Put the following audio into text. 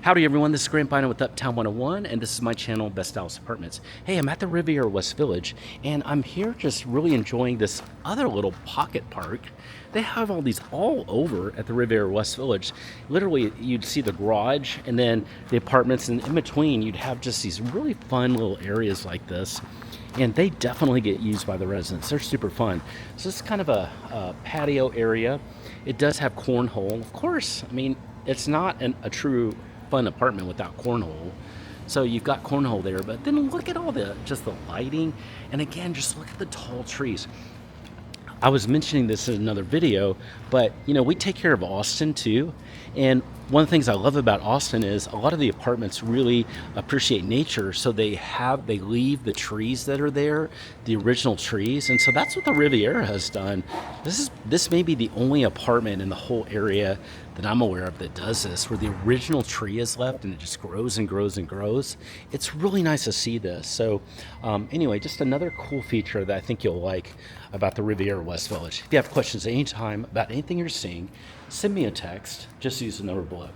Howdy everyone, this is Grant Bynum with Uptown 101, and this is my channel, Best Dallas Apartments. Hey, I'm at the Riviera West Village, and I'm here just really enjoying this other little pocket park. They have all these all over at the Riviera West Village. Literally, you'd see the garage, and then the apartments, and in between, you'd have just these really fun little areas like this. And they definitely get used by the residents. They're super fun. So this is kind of a patio area. It does have cornhole. Of course, I mean, it's not a true fun apartment without cornhole. So you've got cornhole there, but then look at all the lighting, and again, just look at the tall trees. I was mentioning this in another video, but you know, we take care of Austin too, and one of the things I love about Austin is a lot of the apartments really appreciate nature, so they leave the trees that are there, the original trees, and so that's what the Riviera has done. This may be the only apartment in the whole area that I'm aware of that does this, where the original tree is left and it just grows and grows and grows. It's really nice to see this. So anyway, just another cool feature that I think you'll like about the Riviera West Village. If you have questions anytime about anything you're seeing, send me a text. Just use the number below.